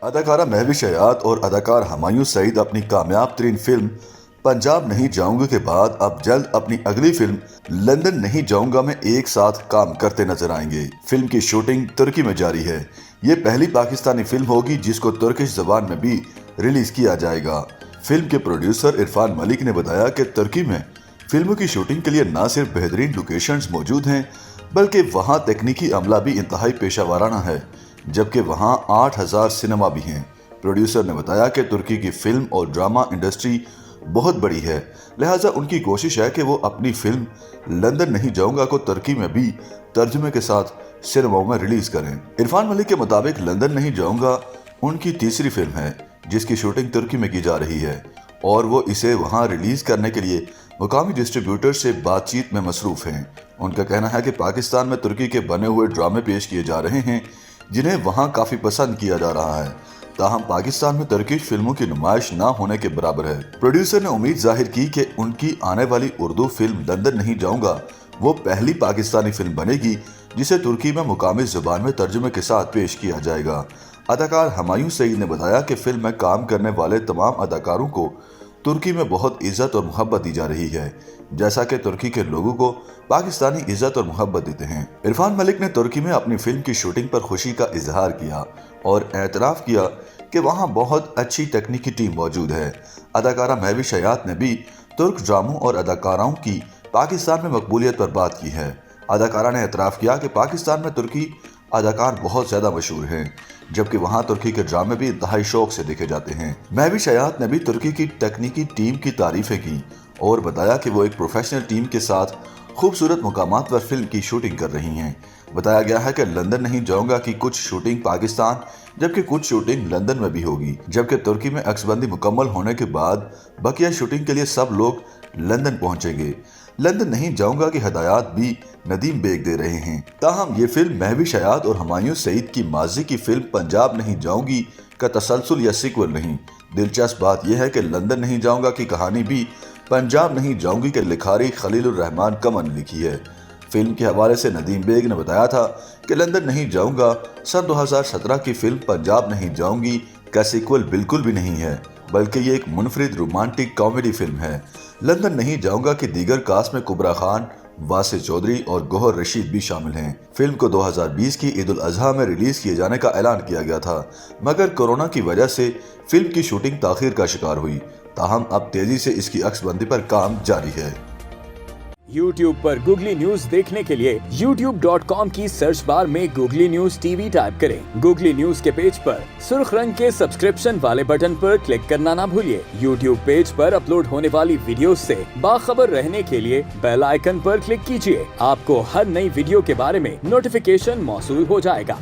اداکارہ مہوش حیات اور اداکار ہمایوں سعید اپنی کامیاب ترین فلم پنجاب نہیں جاؤں گا کے بعد اب جلد اپنی اگلی فلم لندن نہیں جاؤں گا میں ایک ساتھ کام کرتے نظر آئیں گے۔ فلم کی شوٹنگ ترکی میں جاری ہے۔ یہ پہلی پاکستانی فلم ہوگی جس کو ترکش زبان میں بھی ریلیز کیا جائے گا۔ فلم کے پروڈیوسر عرفان ملک نے بتایا کہ ترکی میں فلموں کی شوٹنگ کے لیے نہ صرف بہترین لوکیشنز موجود ہیں بلکہ وہاں تکنیکی عملہ بھی انتہائی پیشہ ورانہ ہے، جبکہ وہاں 8000 سینما بھی ہیں۔ پروڈیوسر نے بتایا کہ ترکی کی فلم اور ڈرامہ انڈسٹری بہت بڑی ہے، لہٰذا ان کی کوشش ہے کہ وہ اپنی فلم لندن نہیں جاؤں گا کو ترکی میں بھی ترجمے کے ساتھ سینماؤں میں ریلیز کریں۔ عرفان ملک کے مطابق لندن نہیں جاؤں گا ان کی تیسری فلم ہے جس کی شوٹنگ ترکی میں کی جا رہی ہے اور وہ اسے وہاں ریلیز کرنے کے لیے مقامی ڈسٹریبیوٹر سے بات چیت میں مصروف ہیں۔ ان کا کہنا ہے کہ پاکستان میں ترکی کے بنے ہوئے ڈرامے پیش کیے جا رہے ہیں جنہیں وہاں کافی پسند کیا جا رہا ہے، تاہم پاکستان میں ترکش فلموں کی نمائش نہ ہونے کے برابر ہے۔ پروڈیوسر نے امید ظاہر کی کہ ان کی آنے والی اردو فلم لندن نہیں جاؤں گا وہ پہلی پاکستانی فلم بنے گی جسے ترکی میں مقامی زبان میں ترجمے کے ساتھ پیش کیا جائے گا۔ اداکار ہمایوں سعید نے بتایا کہ فلم میں کام کرنے والے تمام اداکاروں کو ترکی میں بہت عزت اور محبت دی جا رہی ہے، جیسا کہ ترکی کے لوگوں کو پاکستانی عزت اور محبت دیتے ہیں۔ عرفان ملک نے ترکی میں اپنی فلم کی شوٹنگ پر خوشی کا اظہار کیا اور اعتراف کیا کہ وہاں بہت اچھی تکنیکی ٹیم موجود ہے۔ اداکارہ مہوش حیات نے بھی ترک ڈراموں اور اداکاراؤں کی پاکستان میں مقبولیت پر بات کی ہے۔ اداکارہ نے اعتراف کیا کہ پاکستان میں ترکی اداکار بہت زیادہ مشہور ہیں، جبکہ وہاں ترکی کے ڈرامے بھی انتہائی شوق سے دیکھے جاتے ہیں۔ مہوش حیات نے بھی ترکی کی تکنیکی ٹیم کی تعریفیں کی اور بتایا کہ وہ ایک پروفیشنل ٹیم کے ساتھ خوبصورت مقامات پر فلم کی شوٹنگ کر رہی ہیں۔ بتایا گیا ہے کہ لندن نہیں جاؤں گا کی کچھ شوٹنگ پاکستان جبکہ کچھ شوٹنگ لندن میں بھی ہوگی، جبکہ ترکی میں عکس بندی مکمل ہونے کے بعد بقیہ شوٹنگ کے لیے سب لوگ لندن پہنچیں گے۔ لندن نہیں جاؤں گا کی ہدایات بھی ندیم بیگ دے رہے ہیں، تاہم یہ فلم مہوش حیات اور ہمایوں سعید کی ماضی کی فلم پنجاب نہیں جاؤں گی کا تسلسل یا سیکول نہیں۔ دلچسپ بات یہ ہے کہ لندن نہیں جاؤں گا کی کہانی بھی پنجاب نہیں جاؤں گی کے لکھاری خلیل الرحمان کمر نے لکھی ہے۔ فلم کے حوالے سے ندیم بیگ نے بتایا تھا کہ لندن نہیں جاؤں گا سن 2017 کی فلم پنجاب نہیں جاؤں گی کا سیکول بالکل بھی نہیں ہے، بلکہ یہ ایک منفرد رومانٹک کامیڈی فلم ہے۔ لندن نہیں جاؤں گا کی دیگر کاسٹ میں کبرا خان، واسع چودھری اور گوہر رشید بھی شامل ہیں۔ فلم کو 2020 کی عید الاضحیٰ میں ریلیز کیے جانے کا اعلان کیا گیا تھا، مگر کورونا کی وجہ سے فلم کی شوٹنگ تاخیر کا شکار ہوئی، تاہم اب تیزی سے اس کی عکس بندی پر کام جاری ہے۔ YouTube پر گوگلی نیوز دیکھنے کے لیے youtube.com کی سرچ بار میں googly news T V type کریں۔ گوگلی نیوز کے پیج پر سرخ رنگ کے سبسکرپشن والے بٹن پر کلک کرنا نہ بھولیے۔ YouTube پیج پر اپلوڈ ہونے والی ویڈیوز سے باخبر رہنے کے لیے بیل آئیکن پر کلک کیجیے۔ آپ کو ہر نئی ویڈیو کے بارے میں نوٹیفیکیشن موصول ہو جائے گا۔